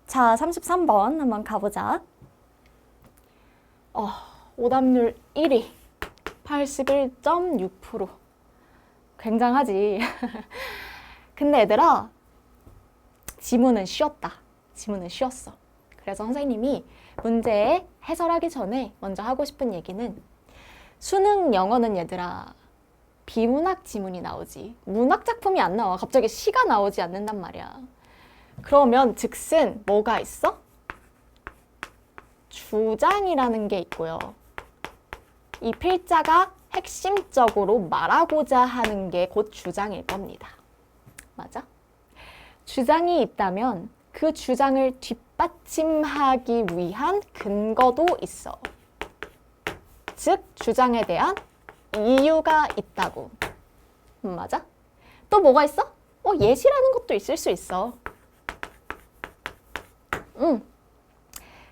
자, 33번 한번 가보자. 오답률 1위, 81.6%. 굉장하지. 근데 얘들아, 지문은 쉬웠다. 지문은 쉬웠어. 그래서 선생님이 문제 해설하기 전에 먼저 하고 싶은 얘기는 수능 영어는 얘들아 비문학 지문이 나오지 문학 작품이 안 나와. 갑자기 시가 나오지 않는단 말이야. 그러면 즉슨 뭐가 있어? 주장이라는 게 있고요. 이 필자가 핵심적으로 말하고자 하는 게 곧 주장일 겁니다. 맞아? 주장이 있다면 그 주장을 뒷받침하기 위한 근거도 있어. 즉, 주장에 대한 이유가 있다고. 맞아? 또 뭐가 있어? 예시라는 것도 있을 수 있어.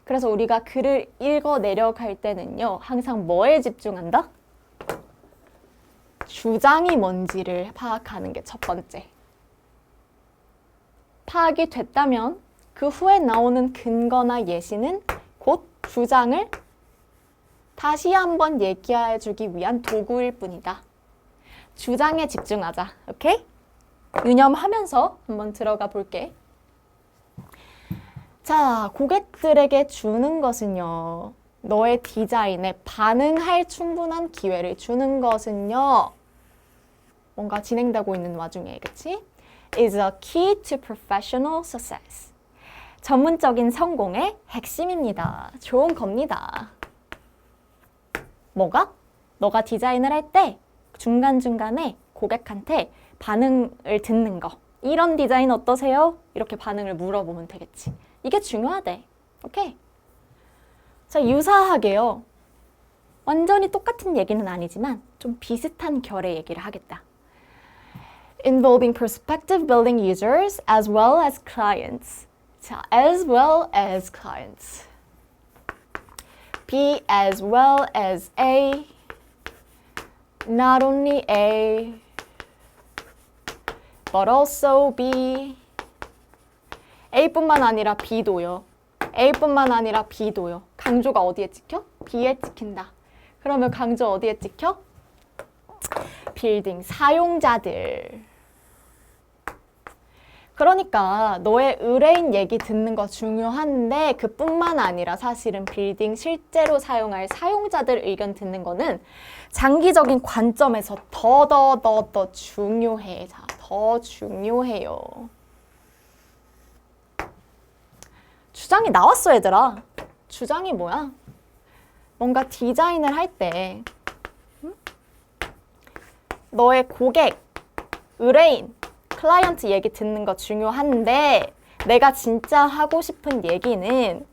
그래서 우리가 글을 읽어 내려갈 때는요, 항상 뭐에 집중한다? 주장이 뭔지를 파악하는 게 첫 번째. 파악이 됐다면 그 후에 나오는 근거나 예시는 곧 주장을 다시 한번 얘기해주기 위한 도구일 뿐이다. 주장에 집중하자. 오케이? 유념하면서 한번 들어가 볼게. 자, 고객들에게 주는 것은요. 너의 디자인에 반응할 충분한 기회를 주는 것은요. 뭔가 진행되고 있는 와중에, 그치? is a key to professional success. 전문적인 성공의 핵심입니다. 좋은 겁니다. 뭐가? 너가 디자인을 할 때 중간중간에 고객한테 반응을 듣는 거. 이런 디자인 어떠세요? 이렇게 반응을 물어보면 되겠지. 이게 중요하대. 오케이? 자, 유사하게요. 완전히 똑같은 얘기는 아니지만 좀 비슷한 결의 얘기를 하겠다. Involving prospective building users as well as clients. 자, as well as clients. Be as well as A. Not only A, but also B. A뿐만 아니라 B도요. A뿐만 아니라 B도요. 강조가 어디에 찍혀? B에 찍힌다. 그러면 강조 어디에 찍혀? 빌딩 사용자들. 그러니까 너의 의뢰인 얘기 듣는 거 중요한데 그뿐만 아니라 사실은 빌딩 실제로 사용할 사용자들 의견 듣는 거는 장기적인 관점에서 더 중요해. 자, 더 중요해요. 주장이 나왔어, 얘들아. 주장이 뭐야? 뭔가 디자인을 할 때 너의 고객, 의뢰인, 클라이언트 얘기 듣는 거 중요한데 내가 진짜 하고 싶은 얘기는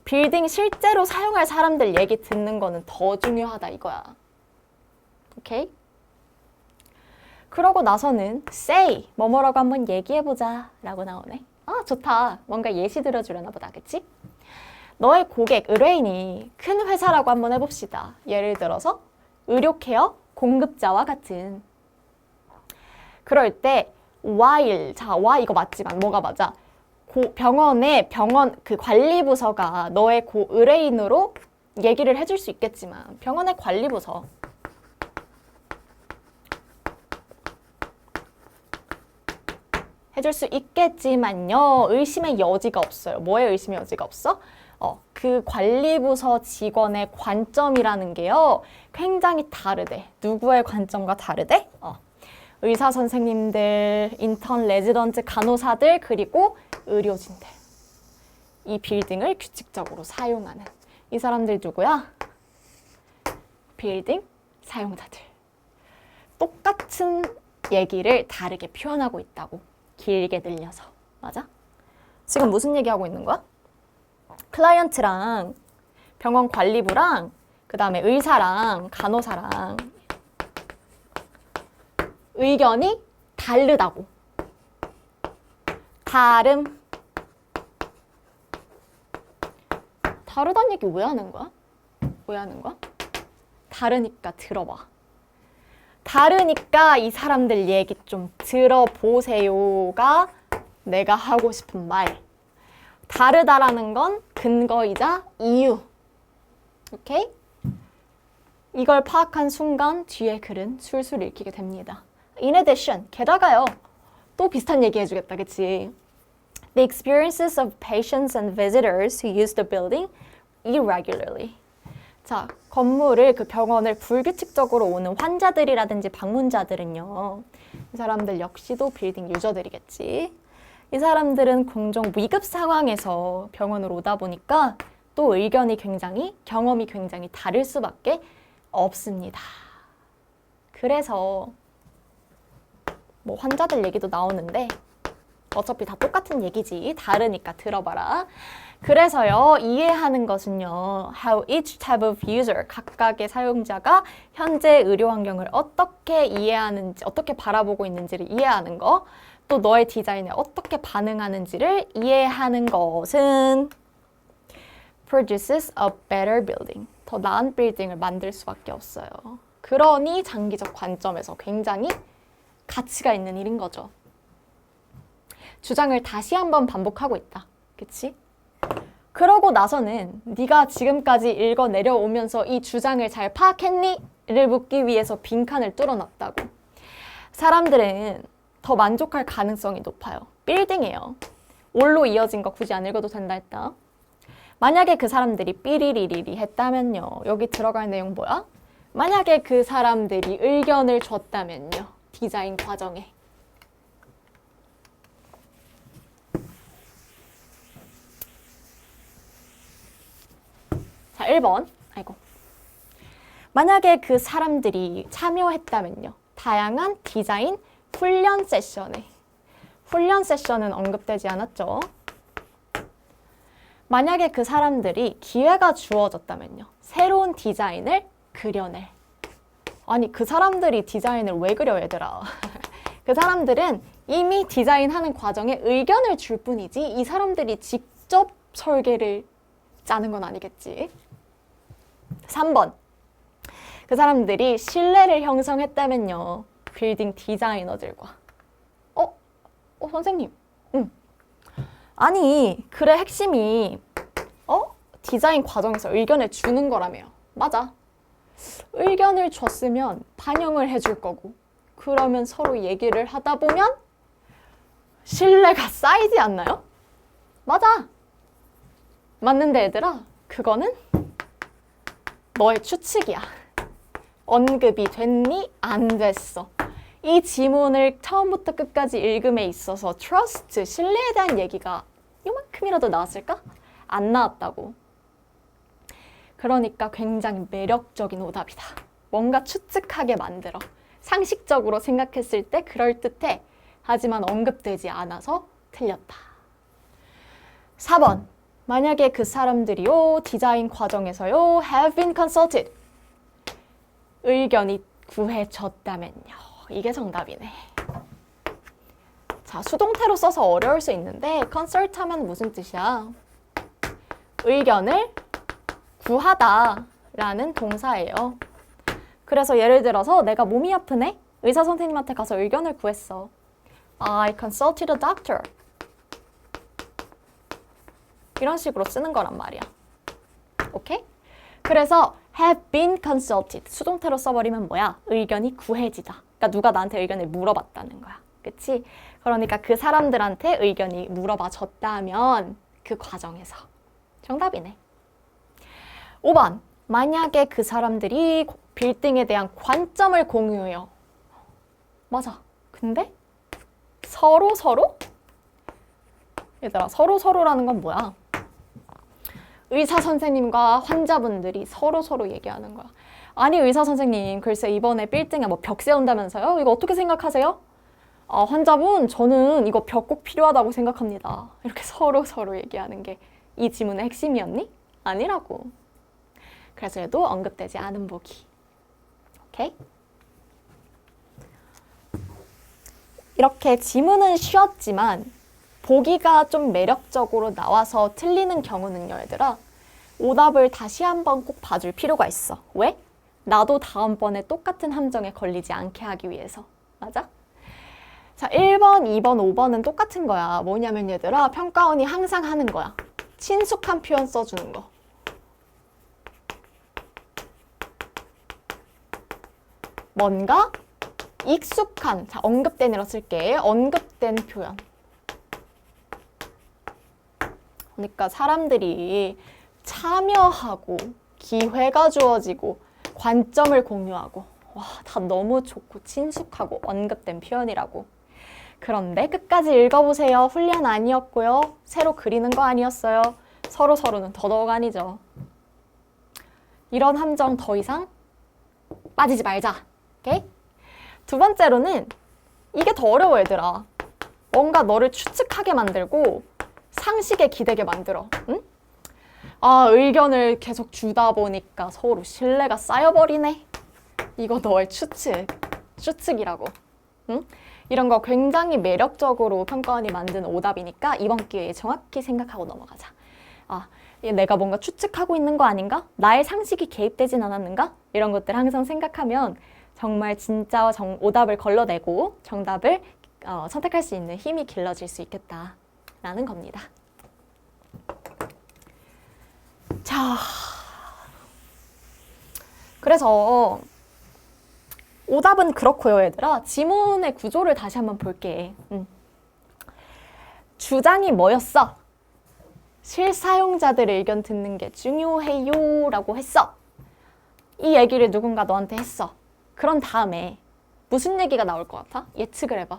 빌딩 실제로 사용할 사람들 얘기 듣는 거는 더 중요하다 이거야. 오케이? 그러고 나서는 say, 뭐뭐라고 한번 얘기해보자 라고 나오네. 아, 좋다. 뭔가 예시 들어주려나 보다, 그치? 너의 고객, 의뢰인이 큰 회사라고 한번 해봅시다. 예를 들어서 의료케어 공급자와 같은. 그럴 때 while, 자, why 이거 맞지만 뭐가 맞아? 병원 그 관리부서가 너의 의뢰인으로 얘기를 해줄 수 있겠지만 병원의 관리부서 해줄 수 있겠지만요. 의심의 여지가 없어요. 뭐에 의심의 여지가 없어? 그 관리부서 직원의 관점이라는 게요. 굉장히 다르대. 누구의 관점과 다르대? 의사 선생님들, 인턴, 레지던트, 간호사들, 그리고 의료진들. 이 빌딩을 규칙적으로 사용하는. 이 사람들 누구야? 빌딩 사용자들. 똑같은 얘기를 다르게 표현하고 있다고. 길게 늘려서. 맞아? 지금 무슨 얘기하고 있는 거야? 클라이언트랑 병원 관리부랑 그 다음에 의사랑 간호사랑 의견이 다르다고. 다르다는 얘기 왜 하는 거야? 왜 하는 거야? 다르니까 들어봐. 다르니까 이 사람들 얘기 좀 들어보세요가 내가 하고 싶은 말. 다르다라는 건 근거이자 이유. 오케이? 이걸 파악한 순간 뒤에 글은 술술 읽히게 됩니다. In addition, 게다가요. 또 비슷한 얘기 해주겠다, 그치? The experiences of patients and visitors who use the building irregularly. 자, 건물을, 그 병원을 불규칙적으로 오는 환자들이라든지 방문자들은요. 이 사람들 역시도 빌딩 유저들이겠지. 이 사람들은 공종 위급 상황에서 병원으로 오다 보니까 또 경험이 굉장히 다를 수밖에 없습니다. 그래서 뭐 환자들 얘기도 나오는데 어차피 다 똑같은 얘기지. 다르니까 들어봐라. 그래서요, 이해하는 것은요, how each type of user, 각각의 사용자가 현재 의료 환경을 어떻게 이해하는지, 어떻게 바라보고 있는지를 이해하는 거, 또 너의 디자인에 어떻게 반응하는지를 이해하는 것은 produces a better building. 더 나은 빌딩을 만들 수밖에 없어요. 그러니 장기적 관점에서 굉장히 가치가 있는 일인 거죠. 주장을 다시 한번 반복하고 있다. 그치? 그러고 나서는 네가 지금까지 읽어 내려오면서 이 주장을 잘 파악했니? 를 묻기 위해서 빈칸을 뚫어놨다고. 사람들은 더 만족할 가능성이 높아요. 빌딩이에요. 올로 이어진 거 굳이 안 읽어도 된다 했다. 만약에 그 사람들이 삐리리리리 했다면요. 여기 들어갈 내용 뭐야? 만약에 그 사람들이 의견을 줬다면요. 디자인 과정에. 자, 1번. 만약에 그 사람들이 참여했다면요. 다양한 디자인 훈련 세션에. 훈련 세션은 언급되지 않았죠. 만약에 그 사람들이 기회가 주어졌다면요. 새로운 디자인을 그려낼. 아니, 그 사람들이 디자인을 왜 그려, 얘들아. 그 사람들은 이미 디자인하는 과정에 의견을 줄 뿐이지 이 사람들이 직접 설계를 짜는 건 아니겠지. 3번. 그 사람들이 신뢰를 형성했다면요. 빌딩 디자이너들과. 선생님. 아니, 글의 핵심이 디자인 과정에서 의견을 주는 거라며요. 맞아. 의견을 줬으면 반영을 해줄 거고 그러면 서로 얘기를 하다 보면 신뢰가 쌓이지 않나요? 맞아. 맞는데 얘들아, 그거는 너의 추측이야. 언급이 됐니? 안 됐어. 이 지문을 처음부터 끝까지 읽음에 있어서 trust, 신뢰에 대한 얘기가 요만큼이라도 나왔을까? 안 나왔다고. 그러니까 굉장히 매력적인 오답이다. 뭔가 추측하게 만들어. 상식적으로 생각했을 때 그럴듯해. 하지만 언급되지 않아서 틀렸다. 4번. 만약에 그 사람들이요, 디자인 과정에서요, have been consulted. 의견이 구해졌다면요. 이게 정답이네. 자, 수동태로 써서 어려울 수 있는데 consult 하면 무슨 뜻이야? 의견을 구하다라는 동사예요. 그래서 예를 들어서 내가 몸이 아프네? 의사 선생님한테 가서 의견을 구했어. I consulted a doctor. 이런 식으로 쓰는 거란 말이야. 오케이? 그래서 have been consulted. 수동태로 써버리면 뭐야? 의견이 구해지다. 그러니까 누가 나한테 의견을 물어봤다는 거야. 그치? 그러니까 그 사람들한테 의견이 물어봐졌다면 그 과정에서. 정답이네. 5번. 만약에 그 사람들이 빌딩에 대한 관점을 공유해요. 맞아. 근데 서로? 얘들아, 서로라는 건 뭐야? 의사 선생님과 환자분들이 서로 얘기하는 거야. 아니, 의사 선생님, 글쎄 이번에 빌딩에 뭐 벽 세운다면서요? 이거 어떻게 생각하세요? 환자분, 저는 이거 벽 꼭 필요하다고 생각합니다. 이렇게 서로 얘기하는 게 이 지문의 핵심이었니? 아니라고. 그래서 얘도 언급되지 않은 보기. 오케이? 이렇게 지문은 쉬웠지만 보기가 좀 매력적으로 나와서 틀리는 경우는요, 얘들아. 오답을 다시 한번 꼭 봐줄 필요가 있어. 왜? 나도 다음번에 똑같은 함정에 걸리지 않게 하기 위해서. 맞아? 자, 1번, 2번, 5번은 똑같은 거야. 뭐냐면 얘들아, 평가원이 항상 하는 거야. 친숙한 표현 써주는 거. 뭔가 익숙한, 자, 언급된이라 쓸게. 언급된 표현. 그러니까 사람들이 참여하고 기회가 주어지고 관점을 공유하고 와, 다 너무 좋고 친숙하고 언급된 표현이라고. 그런데 끝까지 읽어보세요. 훈련 아니었고요. 새로 그리는 거 아니었어요. 서로는 더더욱 아니죠. 이런 함정 더 이상 빠지지 말자. 오케이? 두 번째로는 이게 더 어려워 얘들아. 뭔가 너를 추측하게 만들고 상식에 기대게 만들어. 응? 아, 의견을 계속 주다 보니까 서로 신뢰가 쌓여버리네. 이거 너의 추측이라고. 응? 이런 거 굉장히 매력적으로 평가원이 만든 오답이니까 이번 기회에 정확히 생각하고 넘어가자. 아, 내가 뭔가 추측하고 있는 거 아닌가? 나의 상식이 개입되진 않았는가? 이런 것들 항상 생각하면 정말 진짜 오답을 걸러내고 정답을 선택할 수 있는 힘이 길러질 수 있겠다라는 겁니다. 자, 그래서 오답은 그렇고요, 얘들아. 지문의 구조를 다시 한번 볼게. 주장이 뭐였어? 실사용자들의 의견 듣는 게 중요해요 라고 했어. 이 얘기를 누군가 너한테 했어. 그런 다음에 무슨 얘기가 나올 것 같아? 예측을 해봐.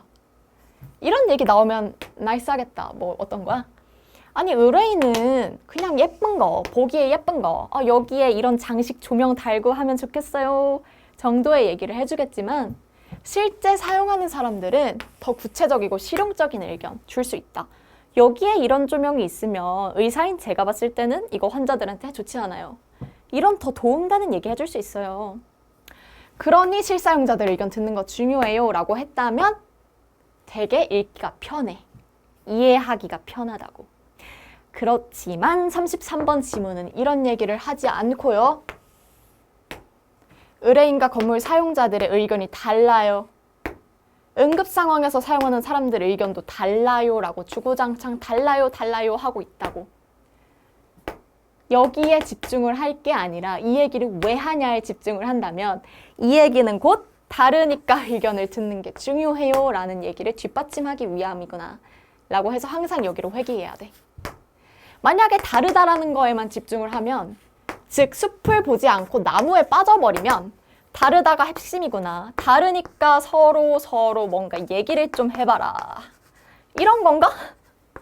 이런 얘기 나오면 나이스하겠다. 뭐 어떤 거야? 아니, 의뢰인은 그냥 예쁜 거, 보기에 예쁜 거, 여기에 이런 장식 조명 달고 하면 좋겠어요 정도의 얘기를 해주겠지만 실제 사용하는 사람들은 더 구체적이고 실용적인 의견 줄 수 있다. 여기에 이런 조명이 있으면 의사인 제가 봤을 때는 이거 환자들한테 좋지 않아요. 이런 더 도움되는 얘기 해줄 수 있어요. 그러니 실사용자들 의견 듣는 거 중요해요 라고 했다면 되게 읽기가 편해. 이해하기가 편하다고. 그렇지만 33번 지문은 이런 얘기를 하지 않고요. 의뢰인과 건물 사용자들의 의견이 달라요. 응급 상황에서 사용하는 사람들의 의견도 달라요 라고 주구장창 달라요 하고 있다고. 여기에 집중을 할 게 아니라 이 얘기를 왜 하냐에 집중을 한다면 이 얘기는 곧 다르니까 의견을 듣는 게 중요해요 라는 얘기를 뒷받침하기 위함이구나 라고 해서 항상 여기로 회귀해야 돼. 만약에 다르다라는 거에만 집중을 하면, 즉 숲을 보지 않고 나무에 빠져버리면 다르다가 핵심이구나. 다르니까 서로 뭔가 얘기를 좀 해봐라. 이런 건가?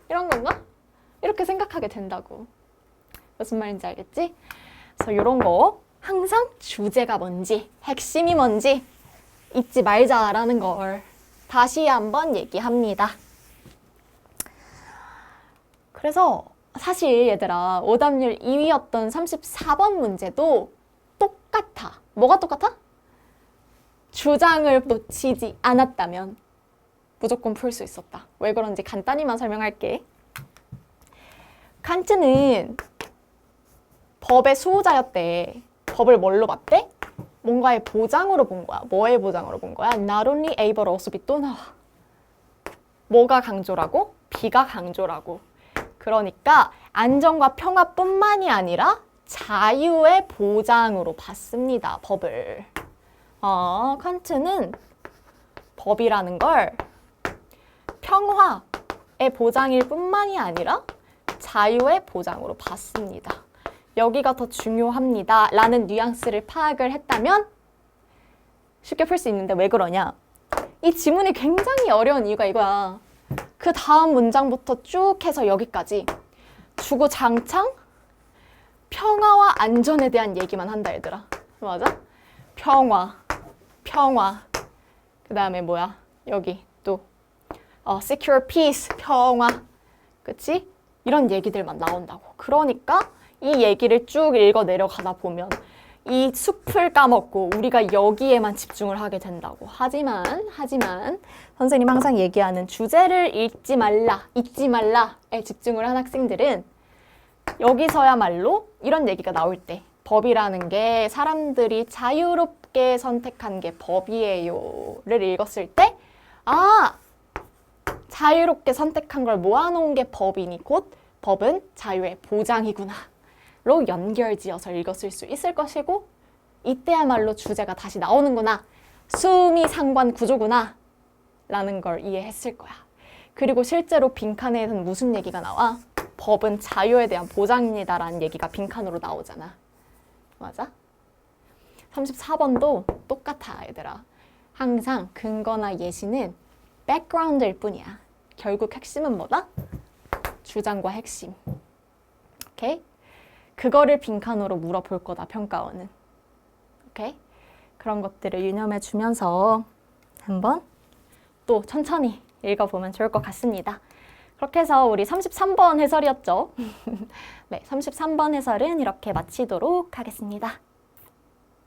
이런 건가? 이렇게 생각하게 된다고. 무슨 말인지 알겠지? 그래서 이런 거 항상 주제가 뭔지, 핵심이 뭔지 잊지 말자라는 걸 다시 한번 얘기합니다. 그래서 사실 얘들아, 오답률 2위였던 34번 문제도 똑같아. 뭐가 똑같아? 주장을 놓치지 않았다면 무조건 풀 수 있었다. 왜 그런지 간단히만 설명할게. 칸트는 법의 수호자였대. 법을 뭘로 봤대? 뭔가의 보장으로 본 거야. 뭐의 보장으로 본 거야? Not only able, also be 또 나와. 뭐가 강조라고? 비가 강조라고. 그러니까 안전과 평화뿐만이 아니라 자유의 보장으로 봤습니다. 법을. 칸트는 법이라는 걸 평화의 보장일 뿐만이 아니라 자유의 보장으로 봤습니다. 여기가 더 중요합니다. 라는 뉘앙스를 파악을 했다면 쉽게 풀 수 있는데 왜 그러냐? 이 지문이 굉장히 어려운 이유가 이거야. 그 다음 문장부터 쭉 해서 여기까지 주구장창 평화와 안전에 대한 얘기만 한다 얘들아. 맞아? 평화. 그 다음에 뭐야? 여기 또 secure peace, 평화. 그치? 이런 얘기들만 나온다고. 그러니까 이 얘기를 쭉 읽어 내려가다 보면 이 숲을 까먹고 우리가 여기에만 집중을 하게 된다고. 하지만 선생님 항상 얘기하는 주제를 잊지 말라에 집중을 한 학생들은 여기서야말로 이런 얘기가 나올 때 법이라는 게 사람들이 자유롭게 선택한 게 법이에요를 읽었을 때 자유롭게 선택한 걸 모아놓은 게 법이니 곧 법은 자유의 보장이구나 로 연결지어서 읽었을 수 있을 것이고 이때야말로 주제가 다시 나오는구나. 수미상관 구조구나 라는 걸 이해했을 거야. 그리고 실제로 빈칸에는 무슨 얘기가 나와? 법은 자유에 대한 보장입니다 라는 얘기가 빈칸으로 나오잖아. 맞아? 34번도 똑같아 얘들아. 항상 근거나 예시는 백그라운드일 뿐이야. 결국 핵심은 뭐다? 주장과 핵심. 오케이? 그거를 빈칸으로 물어볼 거다, 평가원은. 오케이? 그런 것들을 유념해 주면서 한번 또 천천히 읽어보면 좋을 것 같습니다. 그렇게 해서 우리 33번 해설이었죠. 네, 33번 해설은 이렇게 마치도록 하겠습니다.